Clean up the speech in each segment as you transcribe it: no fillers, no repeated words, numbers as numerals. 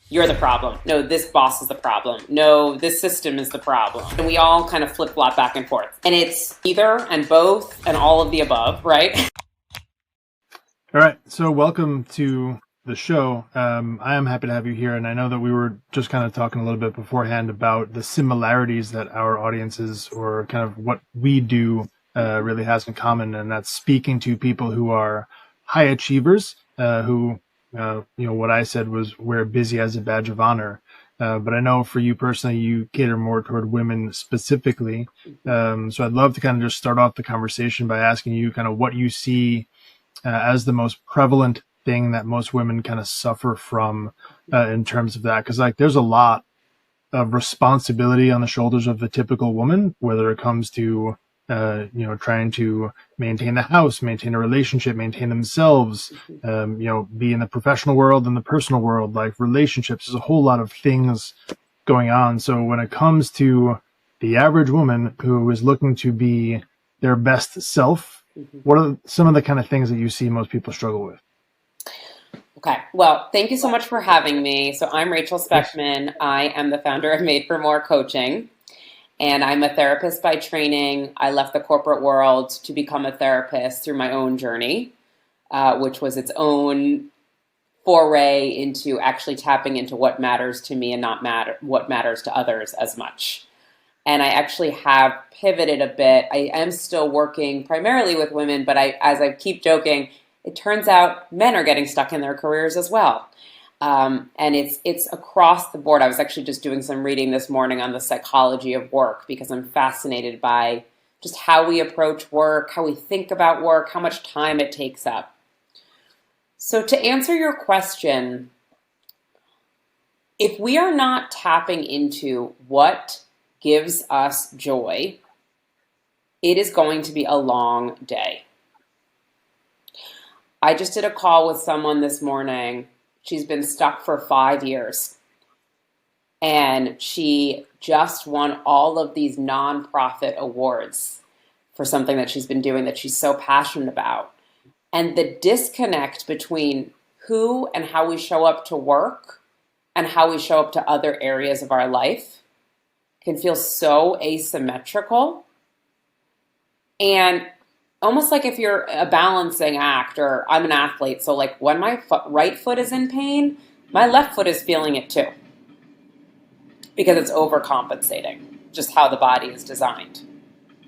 you're the problem. No, this boss is the problem. No, this system is the problem. And we all kind of flip-flop back and forth. And it's either and both and all of the above, right? All right. So welcome to the show. I am happy to have you here. And I know that we were just kind of talking a little bit beforehand about the similarities that our audiences or kind of what we do really has in common. And that's speaking to people who are high achievers, who, what I said was wear busy as a badge of honor. But I know for you personally, you cater more toward women specifically. So I'd love to kind of just start off the conversation by asking you kind of what you see as the most prevalent thing that most women kind of suffer from in terms of that. Because like there's a lot of responsibility on the shoulders of the typical woman, whether it comes to trying to maintain the house, maintain a relationship, maintain themselves, be in the professional world and the personal world, like relationships. There's a whole lot of things going on. So when it comes to the average woman who is looking to be their best self, what are some of the kind of things that you see most people struggle with? Okay. Well, thank you so much for having me. So I'm Rachel Spekman. I am the founder of Made for More Coaching, and I'm a therapist by training. I left the corporate world to become a therapist through my own journey, which was its own foray into actually tapping into what matters to me and not what matters to others as much. And I actually have pivoted a bit. I am still working primarily with women, but as I keep joking, it turns out men are getting stuck in their careers as well. And it's across the board. I was actually just doing some reading this morning on the psychology of work because I'm fascinated by just how we approach work, how we think about work, how much time it takes up. So to answer your question, if we are not tapping into what gives us joy, it is going to be a long day. I just did a call with someone this morning. She's been stuck for 5 years. And she just won all of these nonprofit awards for something that she's been doing that she's so passionate about. And the disconnect between who and how we show up to work and how we show up to other areas of our life can feel so asymmetrical. And almost like if you're a balancing act, or I'm an athlete, so like when my right foot is in pain, my left foot is feeling it too. Because it's overcompensating, just how the body is designed.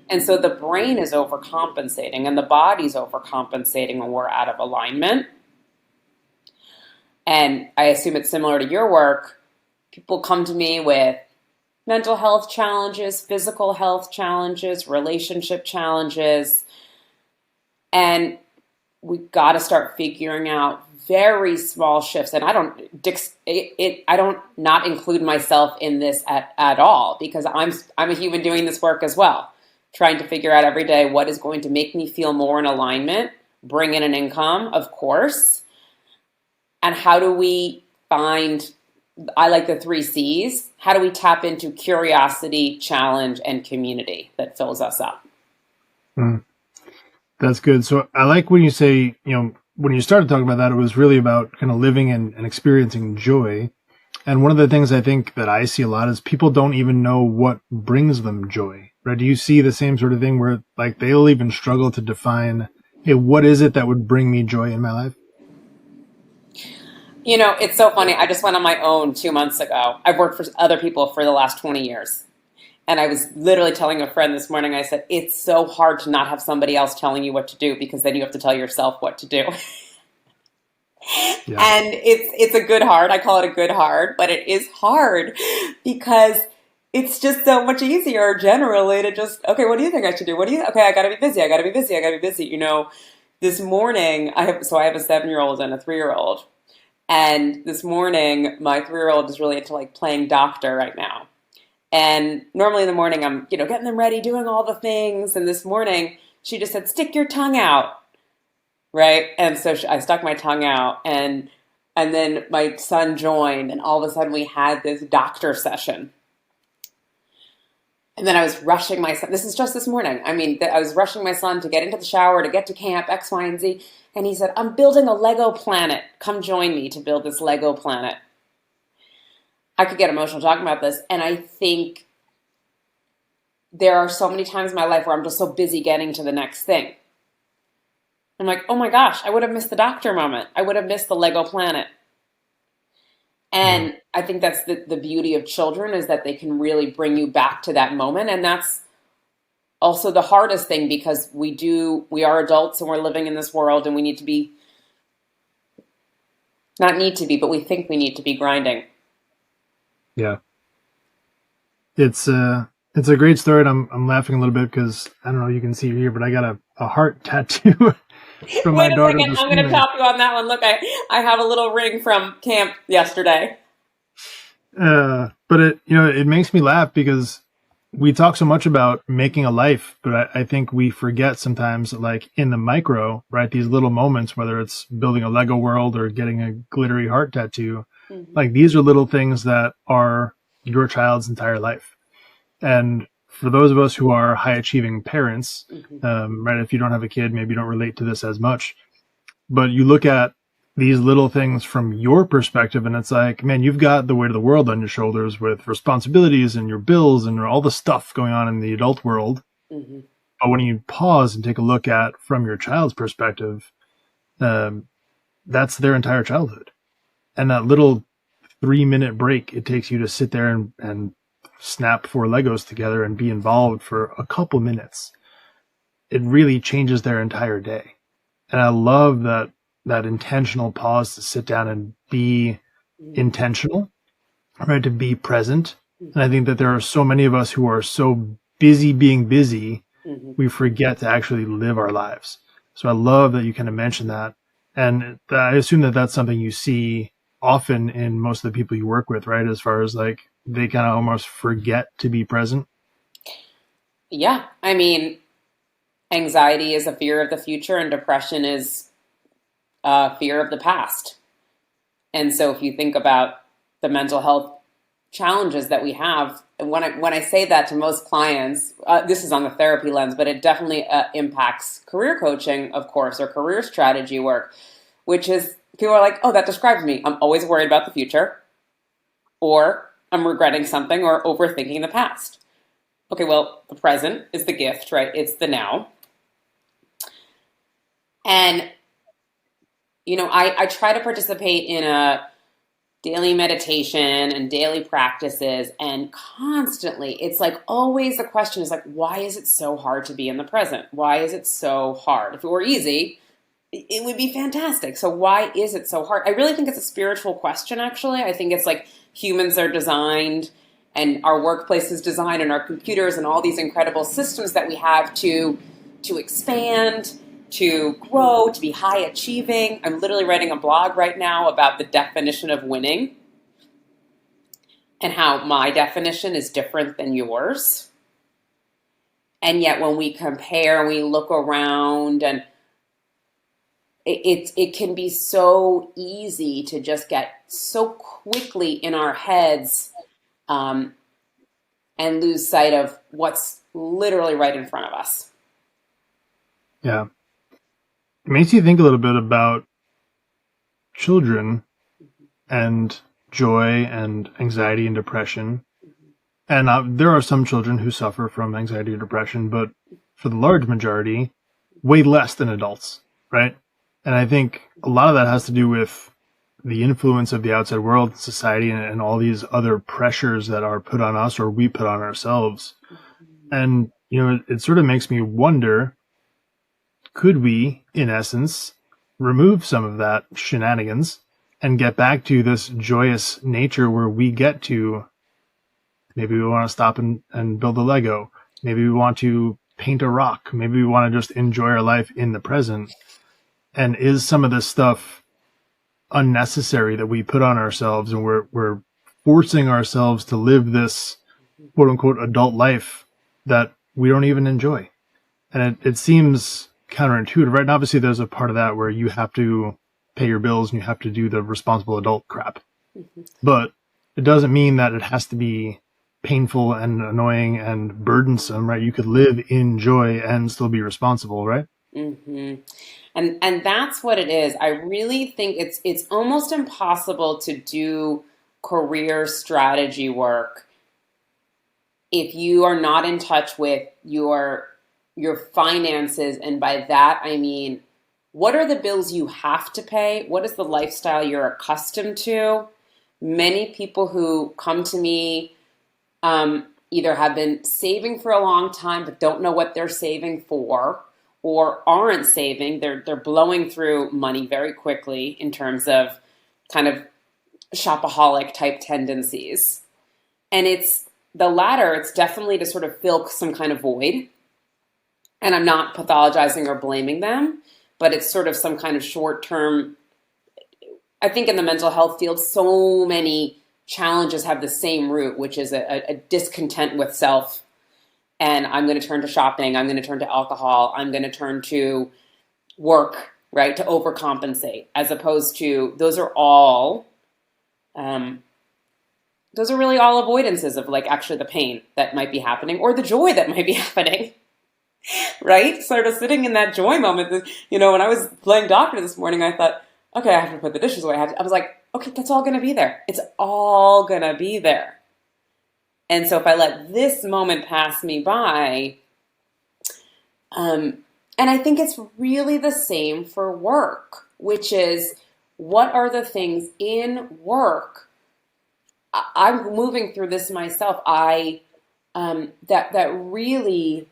And so the brain is overcompensating and the body's overcompensating when we're out of alignment. And I assume it's similar to your work. People come to me with mental health challenges, physical health challenges, relationship challenges. And we've got to start figuring out very small shifts. And I don't not include myself in this at all, because I'm a human doing this work as well, trying to figure out every day what is going to make me feel more in alignment, bring in an income, of course. And how do we find, I like the 3 C's. How do we tap into curiosity, challenge, and community that fills us up? That's good. So I like when you say, when you started talking about that, it was really about kind of living and experiencing joy. And one of the things I think that I see a lot is people don't even know what brings them joy, right? Do you see the same sort of thing where like they'll even struggle to define, hey, what is it that would bring me joy in my life? It's so funny. I just went on my own 2 months ago. I've worked for other people for the last 20 years. And I was literally telling a friend this morning, I said, it's so hard to not have somebody else telling you what to do, because then you have to tell yourself what to do. Yeah. And it's a good hard. I call it a good hard, but it is hard because it's just so much easier generally to just, okay, what do you think I should do? Okay, I gotta be busy. I gotta be busy. This morning I have a 7-year-old and a 3-year-old. And this morning, my 3-year-old is really into like playing doctor right now. And normally in the morning, I'm, getting them ready, doing all the things. And this morning, she just said, stick your tongue out. Right. And so I stuck my tongue out, and then my son joined, and all of a sudden we had this doctor session. And then I was rushing my son. This is just this morning. I was rushing my son to get into the shower, to get to camp, X, Y, and Z. And he said, I'm building a Lego planet. Come join me to build this Lego planet. I could get emotional talking about this. And I think there are so many times in my life where I'm just so busy getting to the next thing. I'm like, oh my gosh, I would have missed the doctor moment. I would have missed the Lego planet. Yeah. And I think that's the beauty of children, is that they can really bring you back to that moment. And that's also the hardest thing, because we are adults and we're living in this world, and we need to be, not need to be, but we think we need to be grinding. Yeah. It's a great story, and I'm laughing a little bit because I don't know if you can see here, but I got a heart tattoo from my Wait a daughter second, this I'm going to morning. top you on that one. Look, I have a little ring from camp yesterday. But it makes me laugh because we talk so much about making a life, but I think we forget sometimes, like in the micro, right? These little moments, whether it's building a Lego world or getting a glittery heart tattoo, Mm-hmm. like these are little things that are your child's entire life. And for those of us who are high achieving parents, Mm-hmm. right, if you don't have a kid, maybe you don't relate to this as much, but you look at these little things from your perspective, and it's like, man, you've got the weight of the world on your shoulders with responsibilities and your bills and all the stuff going on in the adult world. Mm-hmm. But when you pause and take a look at from your child's perspective, um, that's their entire childhood. And that little 3-minute break it takes you to sit there and snap 4 Legos together and be involved for a couple minutes, it really changes their entire day. And I love that intentional pause to sit down and be intentional, right? To be present. And I think that there are so many of us who are so busy being busy, Mm-hmm. we forget to actually live our lives. So I love that you kind of mentioned that. And I assume that that's something you see often in most of the people you work with, right? As far as like they kind of almost forget to be present. Yeah, I mean, anxiety is a fear of the future, and depression is a fear of the past. And so, if you think about the mental health challenges that we have, and when I say that to most clients, this is on the therapy lens, but it definitely impacts career coaching, of course, or career strategy work, which is, people are like, oh, that describes me. I'm always worried about the future, or I'm regretting something, or overthinking the past. Okay, well, the present is the gift, right? It's the now. And, I try to participate in a daily meditation and daily practices, and constantly it's like, always the question is like, why is it so hard to be in the present? Why is it so hard? If it were easy, it would be fantastic. So why is it so hard? I really think it's a spiritual question, actually. I think it's like humans are designed, and our workplace is designed, and our computers and all these incredible systems that we have to expand, to grow, to be high achieving. I'm literally writing a blog right now about the definition of winning, and how my definition is different than yours. And yet when we compare and we look around, and it can be so easy to just get so quickly in our heads, um, and lose sight of what's literally right in front of us. Yeah. It makes you think a little bit about children and joy and anxiety and depression. And there are some children who suffer from anxiety or depression, but for the large majority, way less than adults, right? And I think a lot of that has to do with the influence of the outside world, society, and all these other pressures that are put on us or we put on ourselves. And, it sort of makes me wonder, could we, in essence, remove some of that shenanigans and get back to this joyous nature where we get to, maybe we want to stop and build a Lego. Maybe we want to paint a rock. Maybe we want to just enjoy our life in the present. And is some of this stuff unnecessary that we put on ourselves, and we're forcing ourselves to live this quote unquote adult life that we don't even enjoy? And it seems counterintuitive, right? And obviously there's a part of that where you have to pay your bills and you have to do the responsible adult crap. Mm-hmm. But it doesn't mean that it has to be painful and annoying and burdensome, right? You could live in joy and still be responsible, right? Mm-hmm. And that's what it is. I really think it's almost impossible to do career strategy work, if you are not in touch with your finances, and by that I mean, what are the bills you have to pay? What is the lifestyle you're accustomed to? Many people who come to me either have been saving for a long time but don't know what they're saving for, or aren't saving. They're blowing through money very quickly in terms of kind of shopaholic type tendencies. And it's the latter, it's definitely to sort of fill some kind of void. And I'm not pathologizing or blaming them, but it's sort of some kind of short term. I think in the mental health field, so many challenges have the same root, which is a discontent with self. And I'm going to turn to shopping. I'm going to turn to alcohol. I'm going to turn to work, right, to overcompensate, as opposed to those are really all avoidances of like actually the pain that might be happening or the joy that might be happening, right? Sort of sitting in that joy moment. When I was playing doctor this morning, I thought, okay, I have to put the dishes away. I was like, okay, that's all going to be there. It's all going to be there. And so if I let this moment pass me by, and I think it's really the same for work, which is what are the things in work? I'm moving through this myself. That really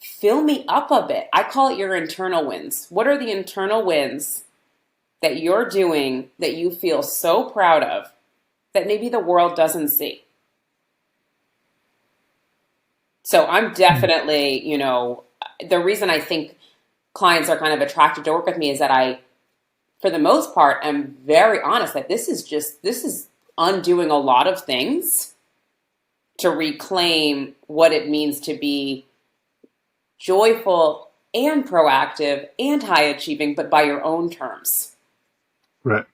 fill me up a bit. I call it your internal wins. What are the internal wins that you're doing that you feel so proud of that maybe the world doesn't see? So I'm definitely, the reason I think clients are kind of attracted to work with me is that I, for the most part, am very honest that this is undoing a lot of things to reclaim what it means to be joyful and proactive and high achieving, but by your own terms. Right.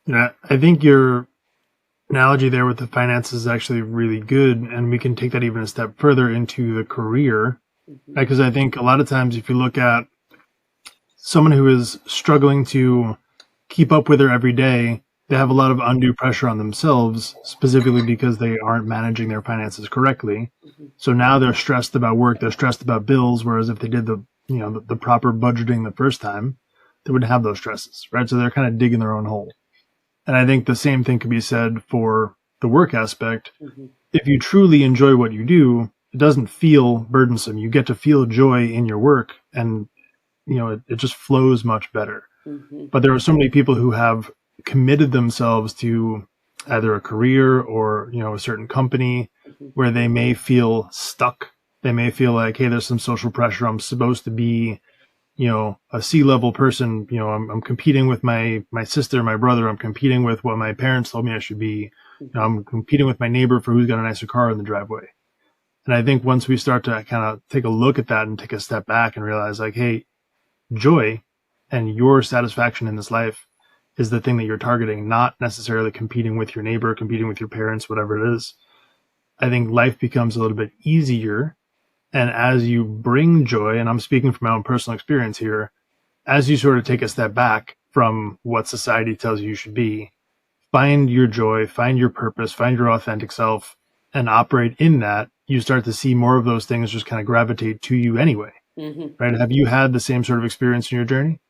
Yeah, I think your analogy there with the finances is actually really good, and we can take that even a step further into the career, because I think a lot of times if you look at someone who is struggling to keep up with their everyday, they have a lot of undue pressure on themselves, specifically because they aren't managing their finances correctly. So now they're stressed about work, they're stressed about bills, whereas if they did the proper budgeting the first time, they wouldn't have those stresses, right? So they're kind of digging their own hole. And I think the same thing could be said for the work aspect. If you truly enjoy what you do, it doesn't feel burdensome. You get to feel joy in your work, and it just flows much better. But there are so many people who have committed themselves to either a career or a certain company where they may feel stuck. They may feel like, hey, there's some social pressure. I'm supposed to be a C-level person. I'm competing with my sister, my brother. I'm competing with what my parents told me I should be. I'm competing with my neighbor for who's got a nicer car in the driveway. And I think once we start to kind of take a look at that and take a step back and realize like, hey, joy and your satisfaction in this life is the thing that you're targeting, not necessarily competing with your neighbor, competing with your parents, whatever it is. I think life becomes a little bit easier. And as you bring joy, and I'm speaking from my own personal experience here, as you sort of take a step back from what society tells you should be, find your joy, find your purpose, find your authentic self, and operate in that, you start to see more of those things just kind of gravitate to you anyway. Right? Have you had the same sort of experience in your journey?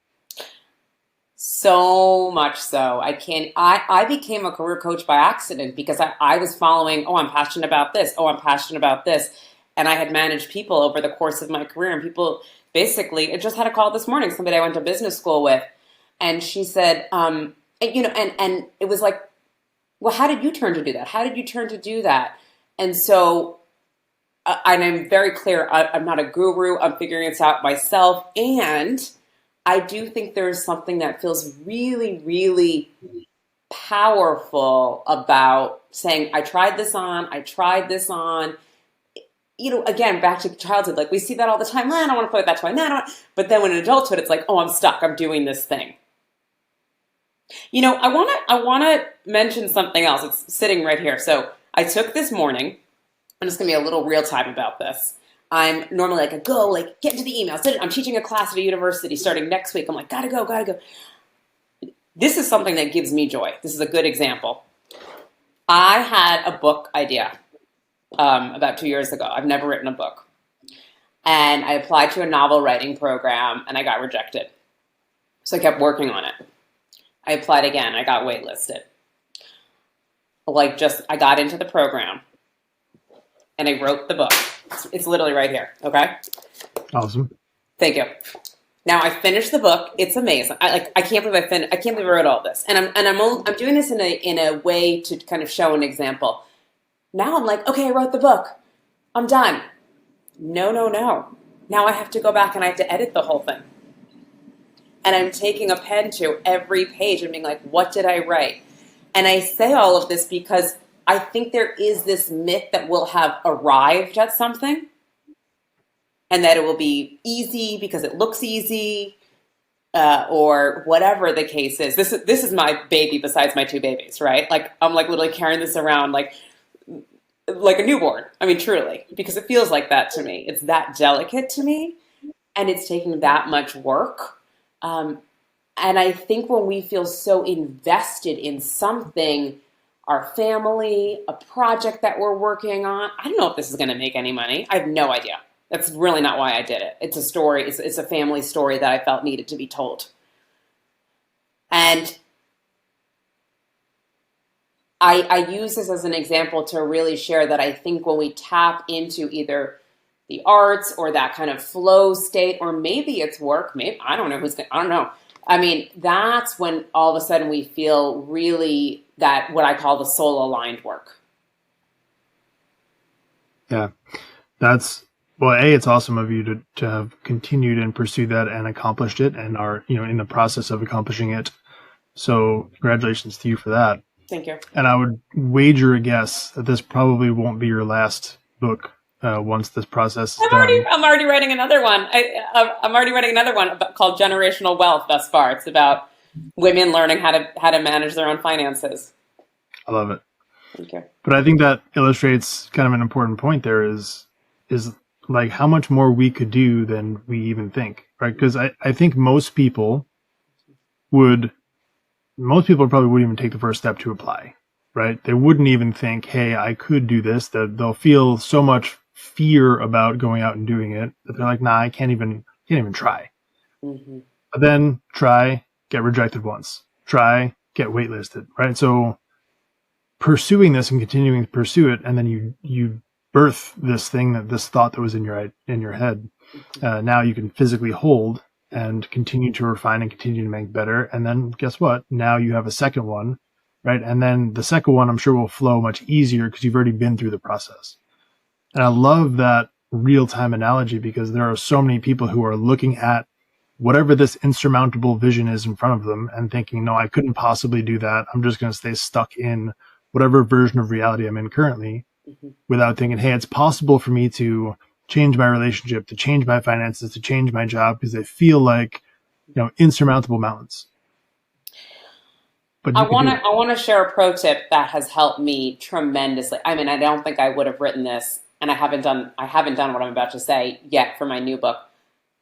So much so. I became a career coach by accident because I was following, I'm passionate about this. I'm passionate about this. And I had managed people over the course of my career, and people basically, I just had a call this morning, somebody I went to business school with, and she said, and it was like, well, how did you turn to do that? How did you turn to do that? And so, and I'm very clear, I'm not a guru, I'm figuring this out myself, and I do think there's something that feels really, really powerful about saying, I tried this on. Again, back to childhood, like we see that all the time. I don't want to play with that toy. But then when in adulthood, it's like, I'm stuck. I'm doing this thing. I want to mention something else. It's sitting right here. So I took this morning. I'm just going to be a little real time about this. I'm normally get into the emails. I'm teaching a class at a university starting next week. I'm like, gotta go. This is something that gives me joy. This is a good example. I had a book idea about 2 years ago. I've never written a book. And I applied to a novel writing program and I got rejected. So I kept working on it. I applied again. I got waitlisted. I got into the program and I wrote the book. It's literally right here. Okay. Awesome. Thank you. Now I finished the book. It's amazing. I can't believe I can't believe I wrote all this. And I'm doing this in a way to kind of show an example. Now I'm like, okay, I wrote the book. I'm done. No, no, no. Now I have to go back and I have to edit the whole thing. And I'm taking a pen to every page and being like, what did I write? And I say all of this because I think there is this myth that we'll have arrived at something and that it will be easy because it looks easy, or whatever the case is. This is my baby besides my two babies, right? Like I'm like literally carrying this around like a newborn. I mean, truly, because it feels like that to me. It's that delicate to me, and it's taking that much work. And I think when we feel so invested in something, our family, a project that we're working on, I don't know if this is going to make any money. I have no idea. That's really not why I did it. It's a story. It's a family story that I felt needed to be told. And I use this as an example to really share that I think when we tap into either the arts or that kind of flow state, or maybe it's work, maybe, I don't know. I mean, that's when all of a sudden we feel really that what I call the soul aligned work. Yeah, it's awesome of you to have continued and pursued that and accomplished it and are, in the process of accomplishing it. So congratulations to you for that. Thank you. And I would wager a guess that this probably won't be your last book once this process is done. I'm already writing another one. I'm already writing another one called Generational Wealth thus far. It's about women learning how to manage their own finances. I love it. Thank you. But I think that illustrates kind of an important point there is like how much more we could do than we even think, right? Because I think most people probably wouldn't even take the first step to apply, right? They wouldn't even think, hey, I could do this. That they'll feel so much fear about going out and doing it that they're like, nah, I can't even try. Mm-hmm. But then try, get rejected once. Try, get waitlisted, right? So pursuing this and continuing to pursue it, and then you birth this thought that was in your head. Now you can physically hold and continue to refine and continue to make better. And then guess what? Now you have a second one, right? And then the second one, I'm sure, will flow much easier because you've already been through the process. And I love that real-time analogy because there are so many people who are looking at whatever this insurmountable vision is in front of them and thinking, no, I couldn't possibly do that. I'm just going to stay stuck in whatever version of reality I'm in currently, mm-hmm. without thinking, hey, it's possible for me to change my relationship, to change my finances, to change my job, because they feel like, insurmountable mountains. But I want to share a pro tip that has helped me tremendously. I mean, I don't think I would have written this, and I haven't done what I'm about to say yet for my new book.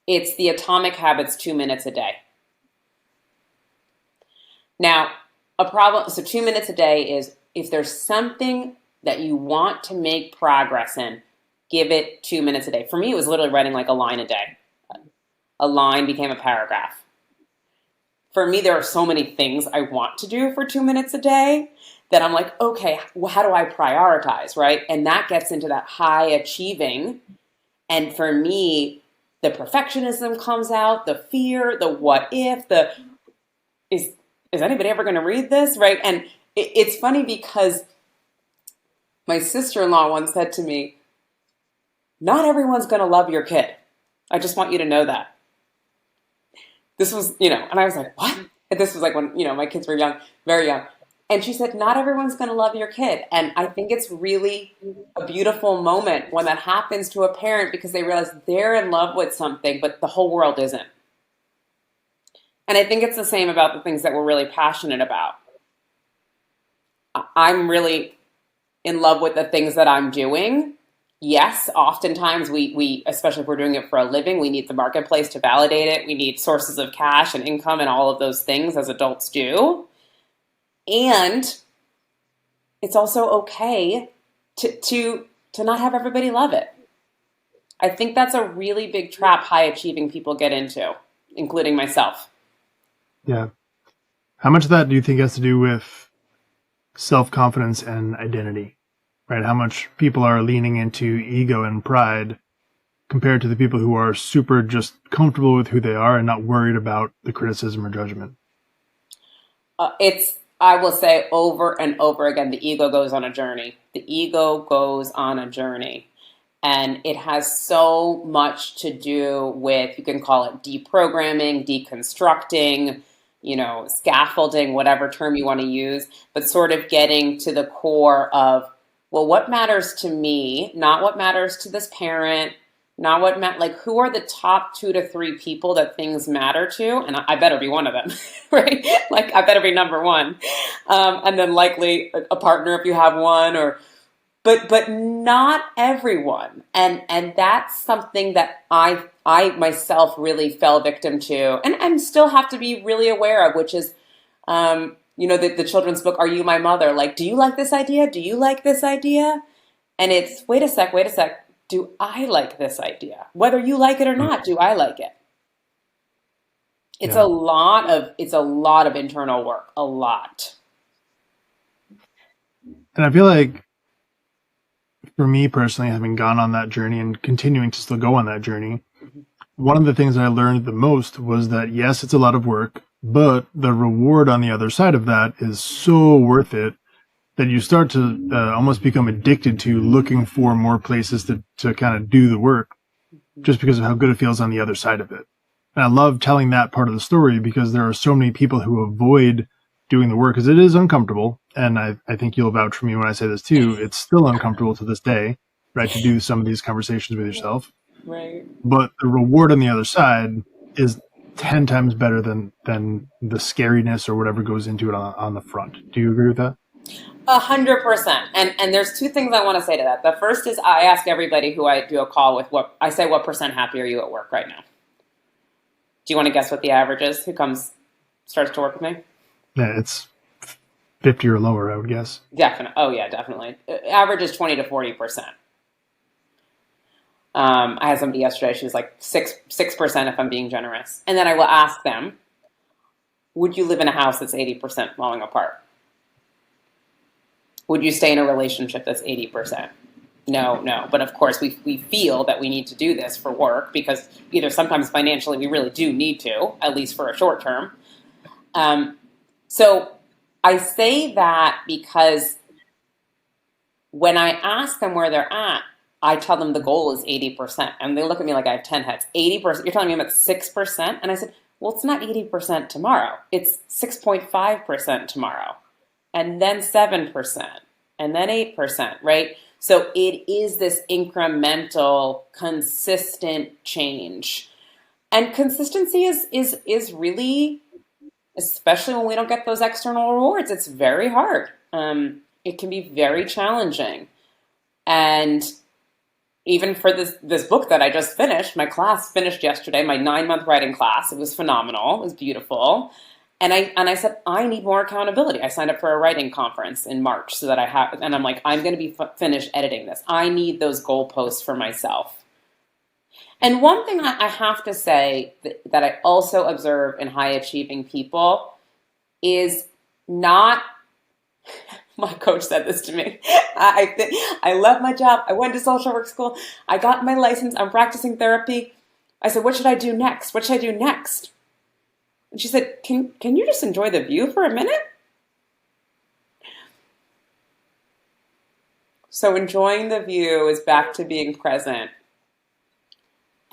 It's the Atomic Habits 2 minutes a day. Now, so 2 minutes a day is if there's something that you want to make progress in, give it 2 minutes a day. For me, it was literally writing like a line a day. A line became a paragraph. For me, there are so many things I want to do for 2 minutes a day that I'm like, okay, well, how do I prioritize, right? And that gets into that high achieving. And for me, the perfectionism comes out, the fear, the what if, is anybody ever going to read this, right? And it's funny because my sister-in-law once said to me, not everyone's going to love your kid. I just want you to know that. This was, and I was like, what? And this was like when, my kids were young, very young. And she said, not everyone's going to love your kid. And I think it's really a beautiful moment when that happens to a parent because they realize they're in love with something, but the whole world isn't. And I think it's the same about the things that we're really passionate about. I'm really in love with the things that I'm doing. Yes, oftentimes we, especially if we're doing it for a living, we need the marketplace to validate it. We need sources of cash and income and all of those things as adults do. And it's also okay to not have everybody love it. I think that's a really big trap high achieving people get into, including myself. Yeah. How much of that do you think has to do with self-confidence and identity, right? How much people are leaning into ego and pride compared to the people who are super just comfortable with who they are and not worried about the criticism or judgment? I will say over and over again, the ego goes on a journey. The ego goes on a journey. And it has so much to do with, you can call it deprogramming, deconstructing, scaffolding, whatever term you want to use, but sort of getting to the core of, well, what matters to me, not what matters to this parent, not like who are the top 2 to 3 people that things matter to, and I better be one of them, right? Like I better be number one, and then likely a partner if you have one, or but not everyone, and that's something that I myself really fell victim to, and still have to be really aware of, which is the children's book, Are You My Mother? Like, do you like this idea? Do you like this idea? And it's, wait a sec. Do I like this idea? Whether you like it or not, do I like it? It's Yeah. a lot of internal work, a lot. And I feel like for me personally, having gone on that journey and continuing to still go on that journey, one of the things that I learned the most was that, yes, it's a lot of work, but the reward on the other side of that is so worth it that you start to almost become addicted to looking for more places to kind of do the work just because of how good it feels on the other side of it. And I love telling that part of the story because there are so many people who avoid doing the work because it is uncomfortable. And I think you'll vouch for me when I say this too. It's still uncomfortable to this day, right? To do some of these conversations with yourself. Right. But the reward on the other side is 10 times better than the scariness or whatever goes into it on the front. Do you agree with that? 100%. And there's 2 things I want to say to that. The first is I ask everybody who I do a call with, what percent happy are you at work right now? Do you want to guess what the average is? Who starts to work with me? Yeah, it's 50 or lower, I would guess. Definitely. Oh yeah, definitely. Average is 20 to 40%. I had somebody yesterday. She was like 6% if I'm being generous. And then I will ask them, would you live in a house that's 80% falling apart? Would you stay in a relationship that's 80%? No. But of course, we feel that we need to do this for work because either sometimes financially we really do need to, at least for a short term. So I say that because when I ask them where they're at, I tell them the goal is 80%. And they look at me like I have 10 heads. 80%? You're telling me I'm at 6%? And I said, well, it's not 80% tomorrow. It's 6.5% tomorrow. And then 7%. And then 8%, right? So it is this incremental, consistent change. And consistency is really, especially when we don't get those external rewards, it's very hard. It can be very challenging. And even for this book that I just finished, my class finished yesterday, my 9-month writing class. It was phenomenal. It was beautiful. And I said, I need more accountability. I signed up for a writing conference in March so that and I'm like, I'm going to be finished editing this. I need those goalposts for myself. And one thing I have to say that I also observe in high achieving people is not, my coach said this to me. I left my job. I went to social work school. I got my license. I'm practicing therapy. I said, what should I do next? What should I do next? And she said, can you just enjoy the view for a minute? So enjoying the view is back to being present.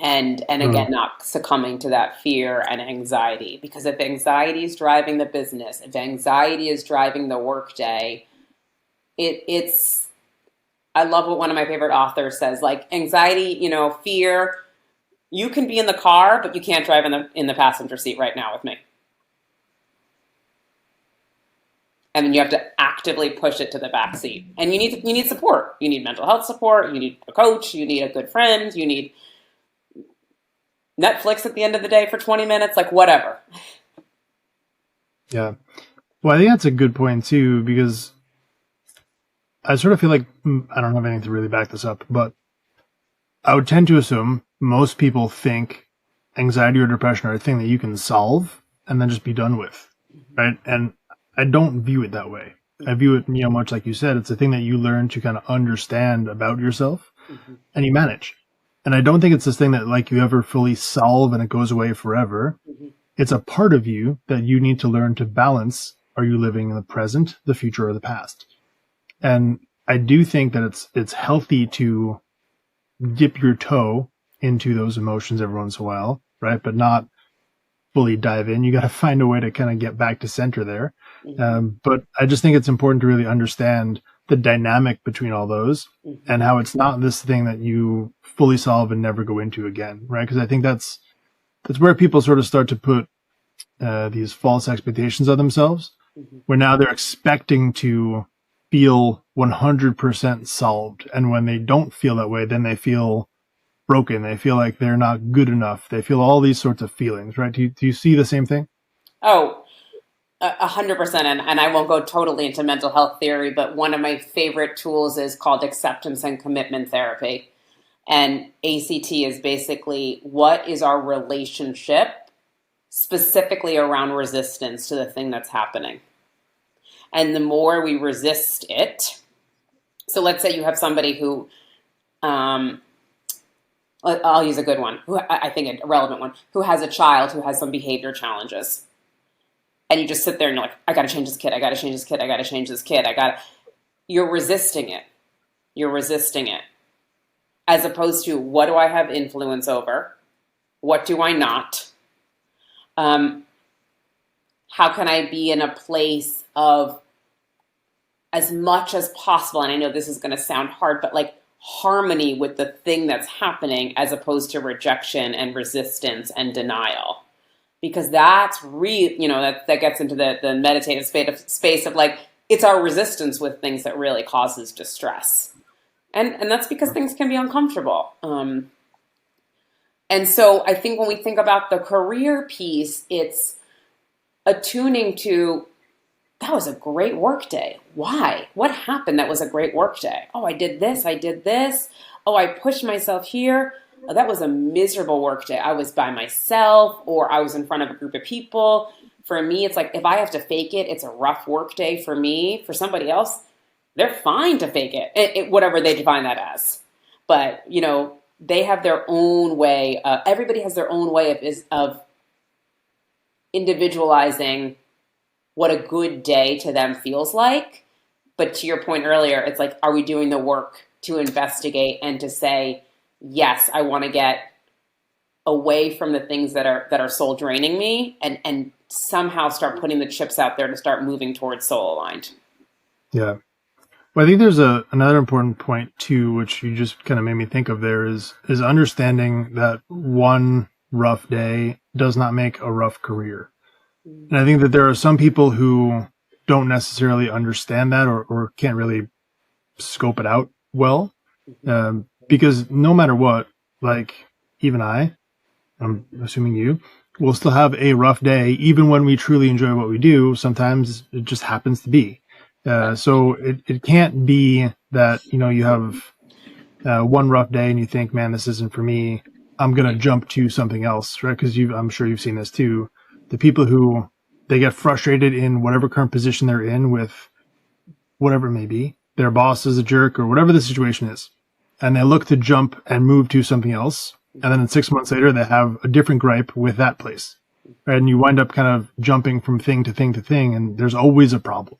And again, not succumbing to that fear and anxiety. Because if anxiety is driving the business, if anxiety is driving the workday, it's, I love what one of my favorite authors says, like anxiety, fear, you can be in the car, but you can't drive in the passenger seat right now with me. And then you have to actively push it to the back seat. And you need support. You need mental health support. You need a coach. You need a good friend. You need Netflix at the end of the day for 20 minutes, like whatever. Yeah. Well, I think that's a good point too, because I sort of feel like I don't have anything to really back this up, but I would tend to assume most people think anxiety or depression are a thing that you can solve and then just be done with, right? And I don't view it that way. I view it, much like you said, it's a thing that you learn to kind of understand about yourself and you manage. And I don't think it's this thing that like you ever fully solve and it goes away forever. It's a part of you that you need to learn to balance. Are you living in the present, the future, or the past? And I do think that it's healthy to dip your toe into those emotions every once in a while, right? But not fully dive in. You got to find a way to kind of get back to center there. But I just think it's important to really understand the dynamic between all those and how it's not this thing that you fully solve and never go into again, right? Because I think that's where people sort of start to put these false expectations of themselves, where now they're expecting to feel 100% solved. And when they don't feel that way, then they feel broken. They feel like they're not good enough. They feel all these sorts of feelings, right? Do you see the same thing? Oh, 100%. And I won't go totally into mental health theory, but one of my favorite tools is called acceptance and commitment therapy. And ACT is basically what is our relationship specifically around resistance to the thing that's happening. And the more we resist it, so let's say you have somebody who, I'll use a good one, who I think a relevant one, who has a child who has some behavior challenges. And you just sit there and you're like, I got to change this kid. I got to change this kid. I got to change this kid. You're resisting it. You're resisting it. As opposed to what do I have influence over? What do I not? How can I be in a place of as much as possible, and I know this is going to sound hard, but like harmony with the thing that's happening as opposed to rejection and resistance and denial. Because that's that gets into the meditative space of like, it's our resistance with things that really causes distress. And that's because things can be uncomfortable. And so I think when we think about the career piece, it's attuning to, that was a great work day. Why? What happened that was a great work day? Oh, I did this. I did this. Oh, I pushed myself here. Oh, that was a miserable work day. I was by myself or I was in front of a group of people. For me, it's like if I have to fake it, it's a rough work day for me. For somebody else, they're fine to fake it, whatever they define that as. But, they have their own way. Everybody has their own way of individualizing what a good day to them feels like. But to your point earlier, it's like, are we doing the work to investigate and to say, yes, I want to get away from the things that are soul draining me and somehow start putting the chips out there to start moving towards soul aligned. Yeah. Well, I think there's another important point too, which you just kind of made me think of there is understanding that one rough day does not make a rough career. And I think that there are some people who don't necessarily understand that or can't really scope it out well. Because no matter what, like even I'm assuming you, will still have a rough day, even when we truly enjoy what we do. Sometimes it just happens to be. So it can't be that, you have one rough day and you think, man, this isn't for me. I'm going to jump to something else, right? Because I'm sure you've seen this too. The people who they get frustrated in whatever current position they're in with whatever it may be, their boss is a jerk or whatever the situation is. And they look to jump and move to something else. And then 6 months later, they have a different gripe with that place. Right? And you wind up kind of jumping from thing to thing to thing. And there's always a problem.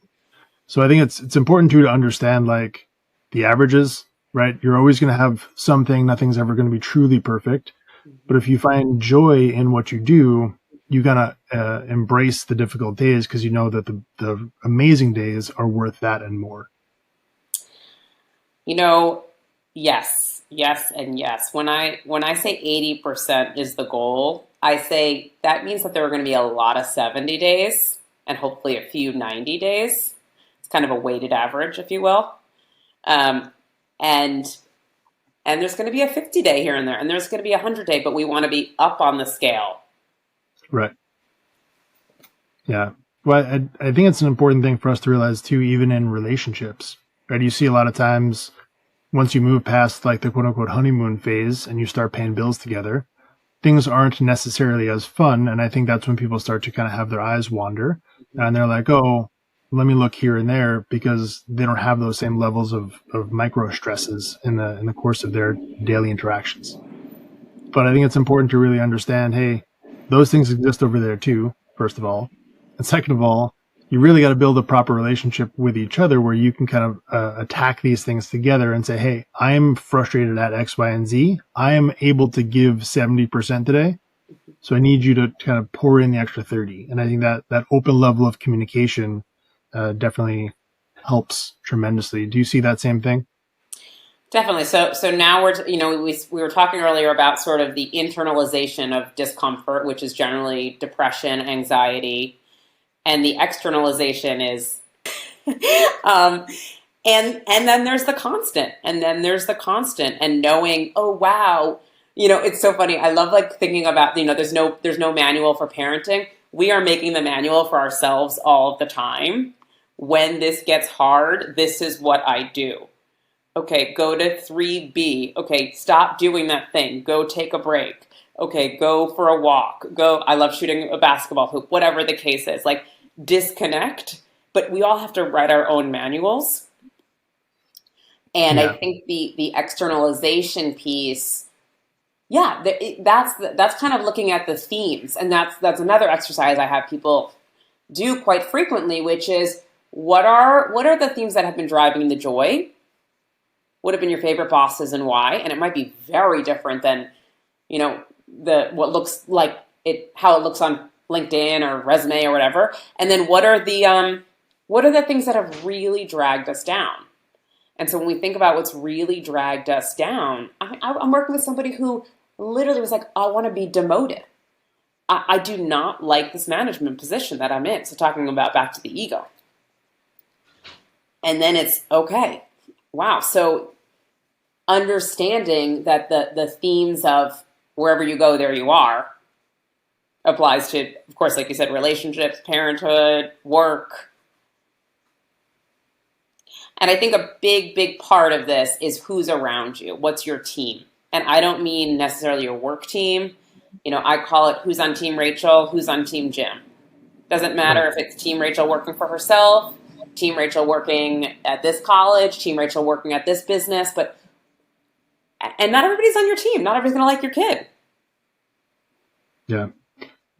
So I think it's important to understand like the averages, right? You're always going to have something. Nothing's ever going to be truly perfect. But if you find joy in what you do, you gotta embrace the difficult days because you know that the amazing days are worth that and more. Yes, yes, and yes. When I say 80% is the goal, I say that means that there are going to be a lot of 70 days and hopefully a few 90 days. It's kind of a weighted average, if you will. Um, and and there's going to be a 50 day here and there, and there's going to be a 100 day, but we want to be up on the scale. Right. Yeah. Well, I think it's an important thing for us to realize too, even in relationships, right? You see a lot of times once you move past like the quote unquote honeymoon phase and you start paying bills together, things aren't necessarily as fun. And I think that's when people start to kind of have their eyes wander and they're like, oh, let me look here and there, because they don't have those same levels of micro stresses in the course of their daily interactions. But I think it's important to really understand, hey, those things exist over there too, first of all. And second of all, you really got to build a proper relationship with each other where you can kind of attack these things together and say, hey, I'm frustrated at X, Y, and Z. I am able to give 70% today. So I need you to kind of pour in the extra 30. And I think that open level of communication definitely helps tremendously. Do you see that same thing? Definitely. So now we were talking earlier about sort of the internalization of discomfort, which is generally depression, anxiety, and the externalization is, and then there's the constant, and knowing, oh wow, it's so funny. I love like thinking about, there's no manual for parenting. We are making the manual for ourselves all the time. When this gets hard, this is what I do. Okay, go to 3B. Okay, stop doing that thing. Go take a break. Okay, go for a walk. I love shooting a basketball hoop, whatever the case is. Like, disconnect. But we all have to write our own manuals. And I think the externalization piece, that's kind of looking at the themes. And that's another exercise I have people do quite frequently, which is what are the themes that have been driving the joy? What have been your favorite bosses and why? And it might be very different than, what looks like how it looks on LinkedIn or resume or whatever. And then what are the things that have really dragged us down? And so when we think about what's really dragged us down, I'm working with somebody who literally was like, I want to be demoted. I do not like this management position that I'm in. So talking about back to the ego. And then it's okay. Wow. So understanding that the themes of wherever you go, there you are applies to, of course, like you said, relationships, parenthood, work. And I think a big, big part of this is who's around you. What's your team? And I don't mean necessarily your work team. I call it who's on Team Rachel, who's on Team Jim. Doesn't matter if it's Team Rachel working for herself, Team Rachel working at this college, Team Rachel working at this business, and not everybody's on your team. Not everybody's going to like your kid. Yeah.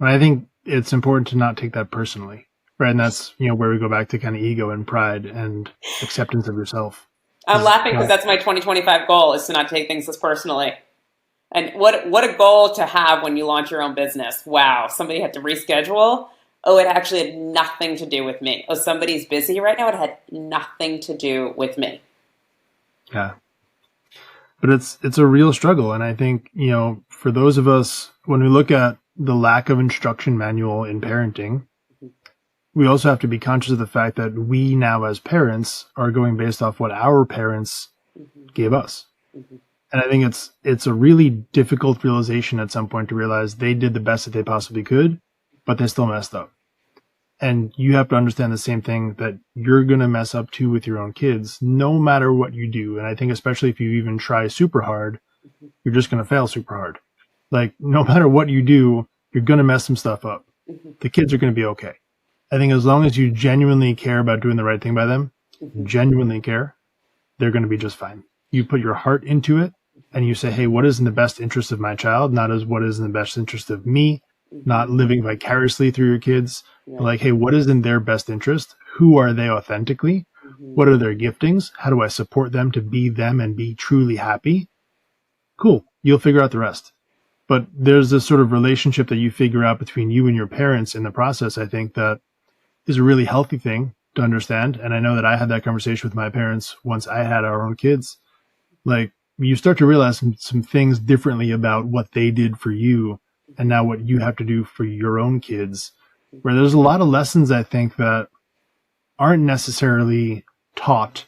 I think it's important to not take that personally, right? And that's, where we go back to kind of ego and pride and acceptance of yourself. I'm laughing because that's my 2025 goal, is to not take things as personally. And what a goal to have when you launch your own business. Wow, somebody had to reschedule. Oh, it actually had nothing to do with me. Oh, somebody's busy right now. It had nothing to do with me. Yeah. But it's a real struggle. And I think, for those of us, when we look at the lack of instruction manual in parenting, we also have to be conscious of the fact that we now as parents are going based off what our parents gave us. And I think it's a really difficult realization at some point to realize they did the best that they possibly could, but they still messed up. And you have to understand the same thing, that you're going to mess up too with your own kids, no matter what you do. And I think especially if you even try super hard, you're just going to fail super hard. Like, no matter what you do, you're going to mess some stuff up. The kids are going to be okay. I think as long as you genuinely care about doing the right thing by them, genuinely care, they're going to be just fine. You put your heart into it and you say, hey, what is in the best interest of my child? Not as what is in the best interest of me, not living vicariously through your kids. But like, hey, what is in their best interest? Who are they authentically? What are their giftings? How do I support them to be them and be truly happy? Cool. You'll figure out the rest. But there's this sort of relationship that you figure out between you and your parents in the process, I think, that is a really healthy thing to understand. And I know that I had that conversation with my parents once I had our own kids. Like, you start to realize some things differently about what they did for you and now what you have to do for your own kids, where there's a lot of lessons, I think, that aren't necessarily taught,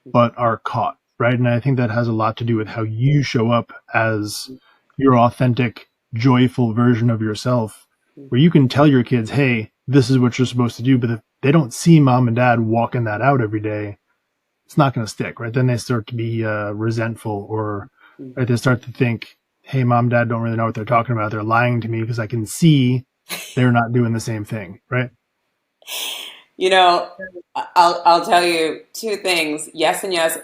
but are caught, right? And I think that has a lot to do with how you show up as your authentic, joyful version of yourself, where you can tell your kids, hey, this is what you're supposed to do. But if they don't see mom and dad walking that out every day, it's not going to stick, right? Then they start to be resentful, or right, they start to think, hey, mom, dad don't really know what they're talking about. They're lying to me because I can see they're not doing the same thing, right? You know, I'll tell you two things. Yes and yes.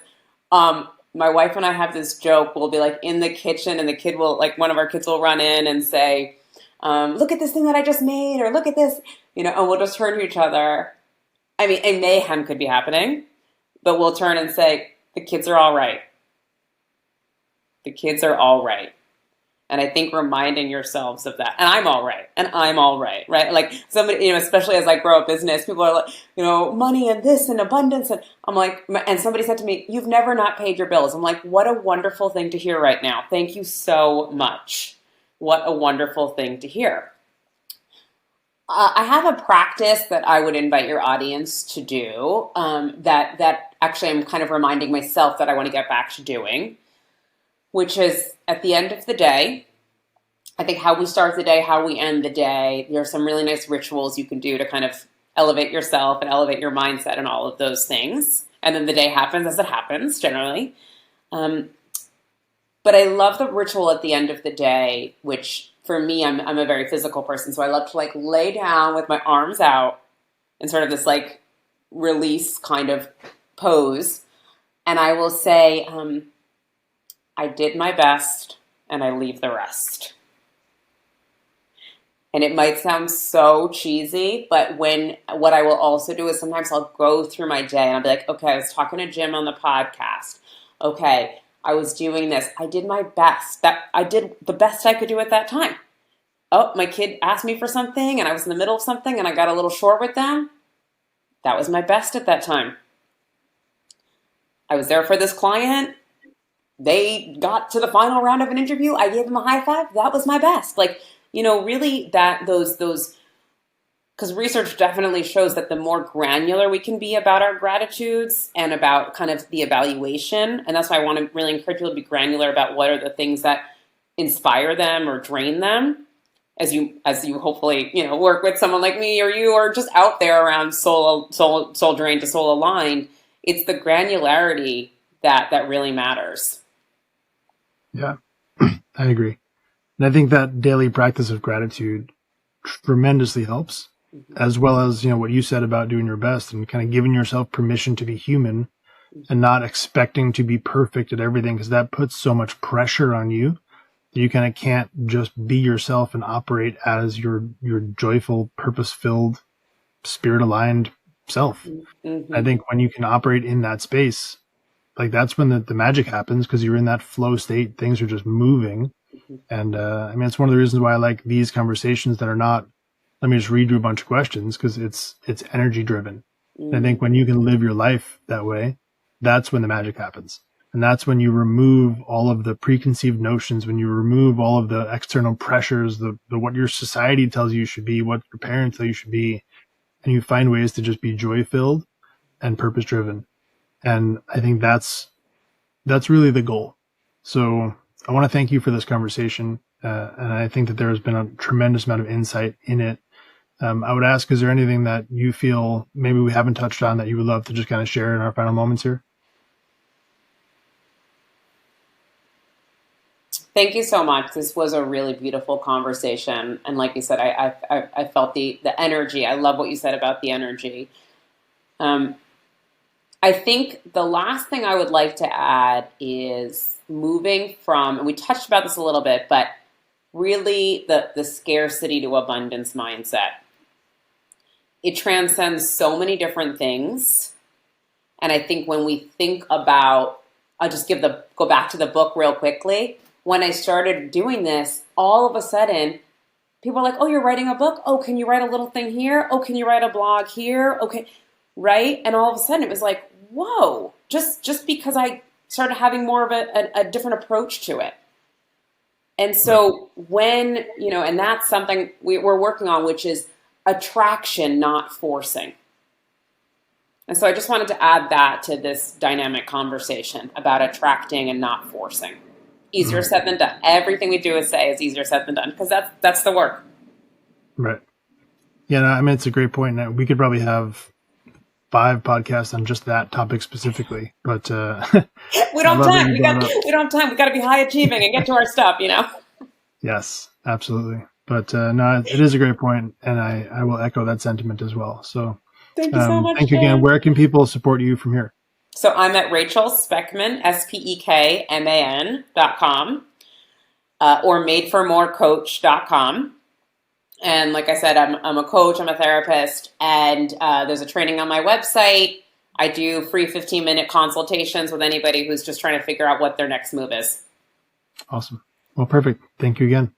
My wife and I have this joke. We'll be like in the kitchen, and the kid will, like, one of our kids will run in and say, "Look at this thing that I just made," or "Look at this," and we'll just turn to each other. I mean, a mayhem could be happening, but we'll turn and say, "The kids are all right. The kids are all right." And I think reminding yourselves of that. And I'm all right. And I'm all right, right? Like somebody, especially as I grow a business, people are like, money and this and abundance. And I'm like, and somebody said to me, "You've never not paid your bills." I'm like, what a wonderful thing to hear right now. Thank you so much. What a wonderful thing to hear. I have a practice that I would invite your audience to do that actually I'm kind of reminding myself that I want to get back to doing, which is at the end of the day, I think how we start the day, how we end the day, there are some really nice rituals you can do to kind of elevate yourself and elevate your mindset and all of those things. And then the day happens as it happens, generally. But I love the ritual at the end of the day, which for me, I'm a very physical person. So I love to like lay down with my arms out in sort of this like release kind of pose. And I will say, I did my best and I leave the rest. And it might sound so cheesy, but what I will also do is sometimes I'll go through my day and I'll be like, okay, I was talking to Jim on the podcast. Okay, I was doing this. I did my best. I did the best I could do at that time. Oh, my kid asked me for something and I was in the middle of something and I got a little short with them. That was my best at that time. I was there for this client. They got to the final round of an interview. I gave them a high five. That was my best. Like, really that those, because research definitely shows that the more granular we can be about our gratitudes and about kind of the evaluation, and that's why I want to really encourage people to be granular about what are the things that inspire them or drain them. As you hopefully, work with someone like me or you, or just out there around soul drained to soul aligned, it's the granularity that really matters. Yeah, I agree. And I think that daily practice of gratitude tremendously helps, as well as, what you said about doing your best and kind of giving yourself permission to be human and not expecting to be perfect at everything, because that puts so much pressure on you that you kind of can't just be yourself and operate as your joyful, purpose-filled, spirit-aligned self. Mm-hmm. I think when you can operate in that space, like that's when the magic happens, because you're in that flow state. Things are just moving. And it's one of the reasons why I like these conversations that are not, let me just read you a bunch of questions, because it's energy driven. Mm-hmm. I think when you can live your life that way, that's when the magic happens. And that's when you remove all of the preconceived notions, when you remove all of the external pressures, the what your society tells you should be, what your parents tell you should be, and you find ways to just be joy filled and purpose driven. And I think that's really the goal. So I want to thank you for this conversation. And I think that there has been a tremendous amount of insight in it. I would ask, is there anything that you feel maybe we haven't touched on that you would love to just kind of share in our final moments here? Thank you so much. This was a really beautiful conversation. And like you said, I felt the energy. I love what you said about the energy. I think the last thing I would like to add is moving from, and we touched about this a little bit, but really the scarcity to abundance mindset. It transcends so many different things. And I think when we think about, I'll just go back to the book real quickly. When I started doing this, all of a sudden, people are like, oh, you're writing a book? Oh, can you write a little thing here? Oh, can you write a blog here? Okay, right? And all of a sudden it was like, whoa, just because I started having more of a different approach to it. And so when, and that's something we're working on, which is attraction, not forcing. And so I just wanted to add that to this dynamic conversation about attracting and not forcing. Easier said than done. Everything we do is easier said than done, because that's the work. Right. Yeah, no, it's a great point. We could probably have 5 podcasts on just that topic specifically. But We I don't have love that time. you brought up. We don't have time. We got to be high achieving and get to our stuff, Yes, absolutely. But no, it is a great point, and I will echo that sentiment as well. So Thank you so much, thank you again. Jen. Where can people support you from here? So I'm at Rachel Spekman, Spekman.com, or madeformorecoach.com. And like I said, I'm a coach, I'm a therapist, and there's a training on my website. I do free 15-minute consultations with anybody who's just trying to figure out what their next move is. Awesome. Well, perfect. Thank you again.